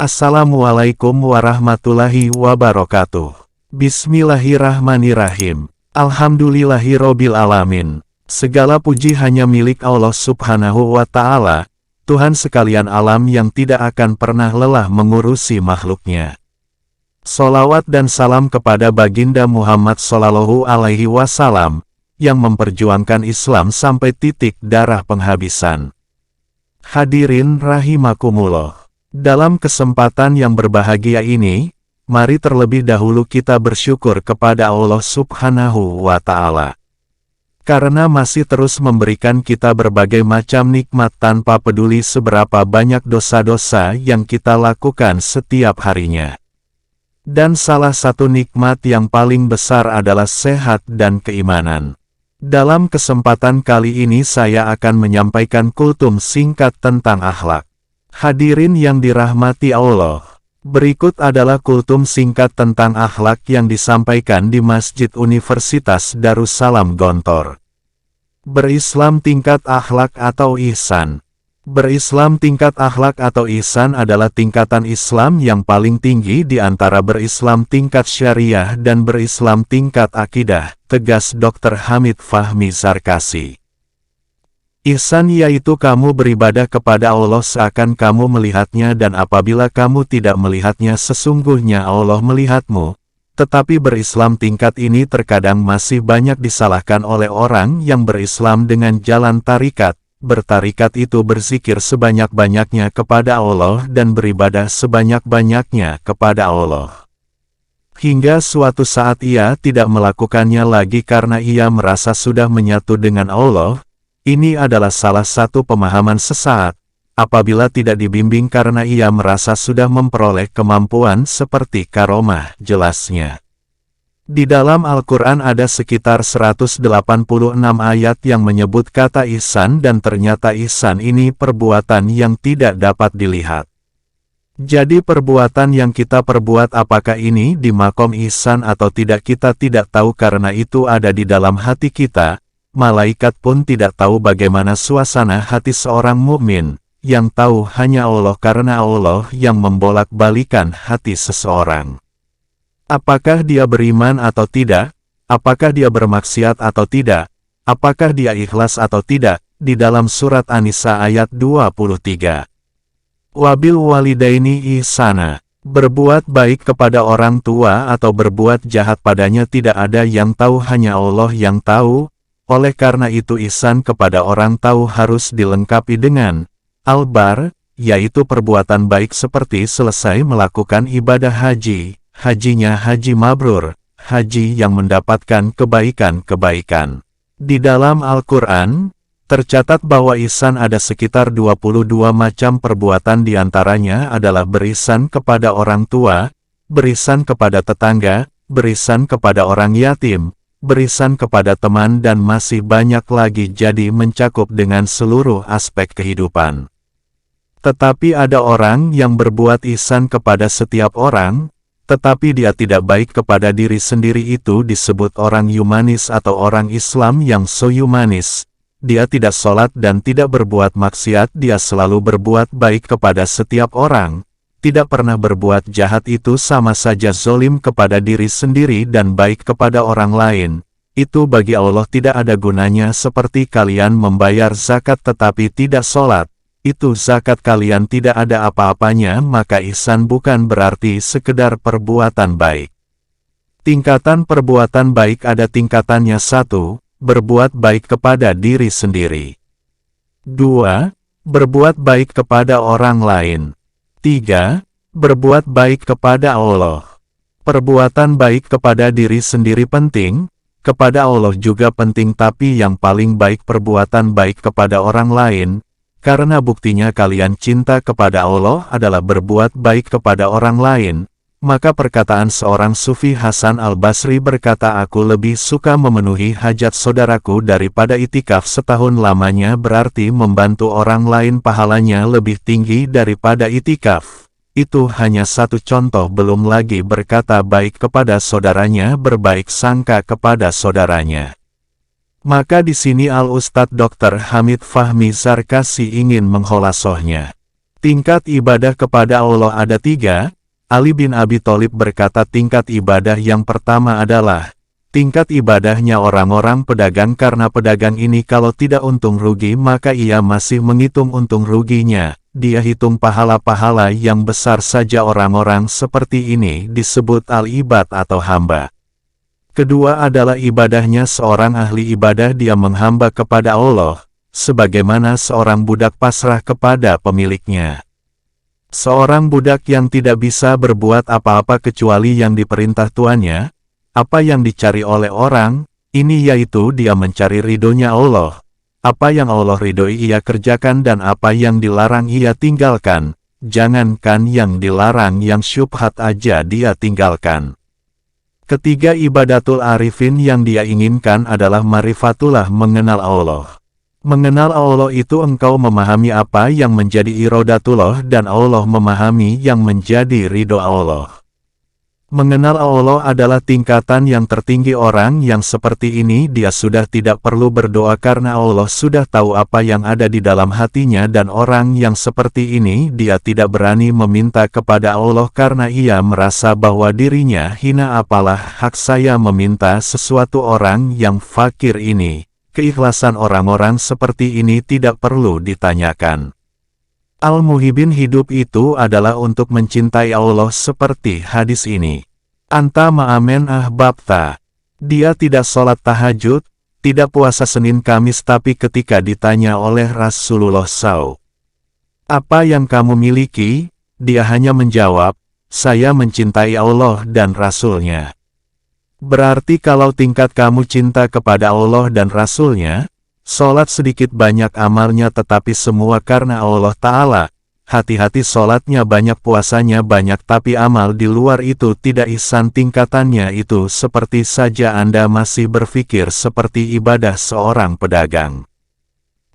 Assalamualaikum warahmatullahi wabarakatuh. Bismillahirrahmanirrahim. Alhamdulillahirobbil alamin. Segala puji hanya milik Allah Subhanahu wa Ta'ala, Tuhan sekalian alam yang tidak akan pernah lelah mengurusi makhluknya. Sholawat dan salam kepada Baginda Muhammad Shallallahu Alaihi Wasallam yang memperjuangkan Islam sampai titik darah penghabisan. Hadirin rahimakumullah. Dalam kesempatan yang berbahagia ini, mari terlebih dahulu kita bersyukur kepada Allah Subhanahu wa Ta'ala. Karena masih terus memberikan kita berbagai macam nikmat tanpa peduli seberapa banyak dosa-dosa yang kita lakukan setiap harinya. Dan salah satu nikmat yang paling besar adalah sehat dan keimanan. Dalam kesempatan kali ini saya akan menyampaikan kultum singkat tentang akhlak. Hadirin yang dirahmati Allah, berikut adalah kultum singkat tentang akhlak yang disampaikan di Masjid Universitas Darussalam Gontor. Berislam tingkat akhlak atau ihsan. Berislam tingkat akhlak atau ihsan adalah tingkatan Islam yang paling tinggi di antara berislam tingkat syariah dan berislam tingkat akidah, tegas Dr. Hamid Fahmi Zarkasi. Ihsan yaitu kamu beribadah kepada Allah seakan kamu melihatnya dan apabila kamu tidak melihatnya sesungguhnya Allah melihatmu. Tetapi berislam tingkat ini terkadang masih banyak disalahkan oleh orang yang berislam dengan jalan tarikat. Bertarikat itu berzikir sebanyak-banyaknya kepada Allah dan beribadah sebanyak-banyaknya kepada Allah. Hingga suatu saat ia tidak melakukannya lagi karena ia merasa sudah menyatu dengan Allah. Ini adalah salah satu pemahaman sesat, apabila tidak dibimbing karena ia merasa sudah memperoleh kemampuan seperti karomah, jelasnya. Di dalam Al-Quran ada sekitar 186 ayat yang menyebut kata ihsan dan ternyata ihsan ini perbuatan yang tidak dapat dilihat. Jadi perbuatan yang kita perbuat apakah ini di makom ihsan atau tidak kita tidak tahu karena itu ada di dalam hati kita. Malaikat pun tidak tahu bagaimana suasana hati seorang mukmin, yang tahu hanya Allah karena Allah yang membolak-balikan hati seseorang. Apakah dia beriman atau tidak? Apakah dia bermaksiat atau tidak? Apakah dia ikhlas atau tidak? Di dalam surat An-Nisa ayat 23. Wabil walidaini ihsana. Berbuat baik kepada orang tua atau berbuat jahat padanya tidak ada yang tahu hanya Allah yang tahu. Oleh karena itu ihsan kepada orang tahu harus dilengkapi dengan al-bar, yaitu perbuatan baik seperti selesai melakukan ibadah haji, hajinya haji mabrur, haji yang mendapatkan kebaikan-kebaikan. Di dalam Al-Quran, tercatat bahwa ihsan ada sekitar 22 macam perbuatan diantaranya adalah berihsan kepada orang tua, berihsan kepada tetangga, berihsan kepada orang yatim, berihsan kepada teman dan masih banyak lagi jadi mencakup dengan seluruh aspek kehidupan. Tetapi ada orang yang berbuat ihsan kepada setiap orang, tetapi dia tidak baik kepada diri sendiri itu disebut orang yumanis atau orang Islam yang so yumanis. Dia tidak sholat dan tidak berbuat maksiat, dia selalu berbuat baik kepada setiap orang. Tidak pernah berbuat jahat itu sama saja zolim kepada diri sendiri dan baik kepada orang lain. Itu bagi Allah tidak ada gunanya seperti kalian membayar zakat tetapi tidak sholat. Itu zakat kalian tidak ada apa-apanya maka ihsan bukan berarti sekedar perbuatan baik. Tingkatan perbuatan baik ada tingkatannya. 1. Berbuat baik kepada diri sendiri. 2. Berbuat baik kepada orang lain. 3. Berbuat baik kepada Allah. Perbuatan baik kepada diri sendiri penting, kepada Allah juga penting tapi yang paling baik perbuatan baik kepada orang lain, karena buktinya kalian cinta kepada Allah adalah berbuat baik kepada orang lain. Maka perkataan seorang Sufi Hasan Al-Basri berkata aku lebih suka memenuhi hajat saudaraku daripada itikaf setahun lamanya berarti membantu orang lain pahalanya lebih tinggi daripada itikaf. Itu hanya satu contoh belum lagi berkata baik kepada saudaranya berbaik sangka kepada saudaranya. Maka di sini Al-Ustadz Dr. Hamid Fahmi Zarkasi ingin mengholasohnya. Tingkat ibadah kepada Allah ada 3. Ali bin Abi Thalib berkata tingkat ibadah yang pertama adalah tingkat ibadahnya orang-orang pedagang, karena pedagang ini kalau tidak untung rugi maka ia masih menghitung untung ruginya. Dia hitung pahala-pahala yang besar saja. Orang-orang seperti ini disebut al-ibad atau hamba. Kedua adalah ibadahnya seorang ahli ibadah, dia menghamba kepada Allah, sebagaimana seorang budak pasrah kepada pemiliknya. Seorang budak yang tidak bisa berbuat apa-apa kecuali yang diperintah tuannya. Apa yang dicari oleh orang, ini yaitu dia mencari ridhonya Allah. Apa yang Allah ridhoi ia kerjakan dan apa yang dilarang ia tinggalkan. Jangankan yang dilarang, yang syubhat aja dia tinggalkan. Ketiga, ibadatul arifin yang dia inginkan adalah marifatullah, mengenal Allah. Mengenal Allah itu engkau memahami apa yang menjadi irodatullah dan Allah memahami yang menjadi ridho Allah. Mengenal Allah adalah tingkatan yang tertinggi. Orang yang seperti ini dia sudah tidak perlu berdoa karena Allah sudah tahu apa yang ada di dalam hatinya, dan orang yang seperti ini dia tidak berani meminta kepada Allah karena ia merasa bahwa dirinya hina. Apalah hak saya meminta sesuatu? Orang yang fakir ini, keikhlasan orang-orang seperti ini tidak perlu ditanyakan. Al-Muhibin hidup itu adalah untuk mencintai Allah seperti hadis ini. Anta ma'amen ahbabta. Dia tidak sholat tahajud, tidak puasa Senin Kamis, tapi ketika ditanya oleh Rasulullah SAW, apa yang kamu miliki? Dia hanya menjawab, saya mencintai Allah dan Rasul-Nya. Berarti kalau tingkat kamu cinta kepada Allah dan Rasul-Nya, sholat sedikit banyak amalnya tetapi semua karena Allah Ta'ala. Hati-hati, sholatnya banyak, puasanya banyak, tapi amal di luar itu tidak ihsan. Tingkatannya itu seperti saja Anda masih berpikir seperti ibadah seorang pedagang.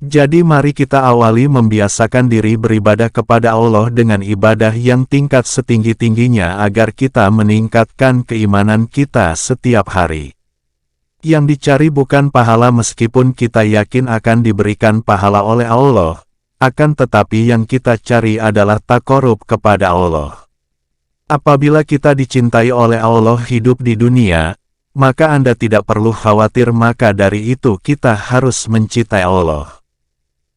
Jadi mari kita awali membiasakan diri beribadah kepada Allah dengan ibadah yang tingkat setinggi-tingginya agar kita meningkatkan keimanan kita setiap hari. Yang dicari bukan pahala meskipun kita yakin akan diberikan pahala oleh Allah. Akan tetapi yang kita cari adalah taqarrub kepada Allah. Apabila kita dicintai oleh Allah hidup di dunia, maka Anda tidak perlu khawatir, maka dari itu kita harus mencintai Allah.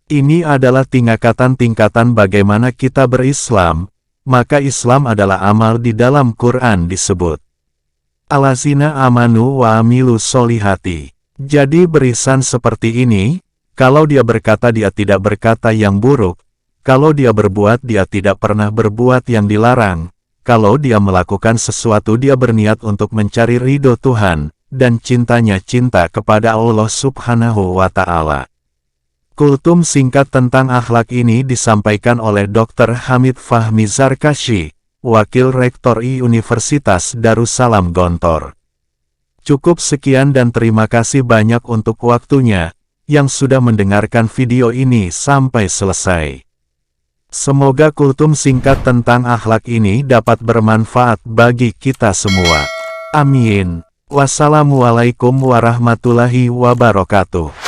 Ini adalah tingkatan-tingkatan bagaimana kita berislam, maka Islam adalah amal. Di dalam Quran disebut allazina amanu wa amilu solihati. Jadi berisan seperti ini. Kalau dia berkata, dia tidak berkata yang buruk. Kalau dia berbuat, dia tidak pernah berbuat yang dilarang. Kalau dia melakukan sesuatu, dia berniat untuk mencari ridho Tuhan, dan cintanya cinta kepada Allah Subhanahu wa Ta'ala. Kultum singkat tentang akhlak ini disampaikan oleh Dr. Hamid Fahmi Zarkashi, Wakil Rektor Universitas Darussalam Gontor. Cukup sekian dan terima kasih banyak untuk waktunya yang sudah mendengarkan video ini sampai selesai. Semoga kultum singkat tentang akhlak ini dapat bermanfaat bagi kita semua. Amin. Wassalamualaikum warahmatullahi wabarakatuh.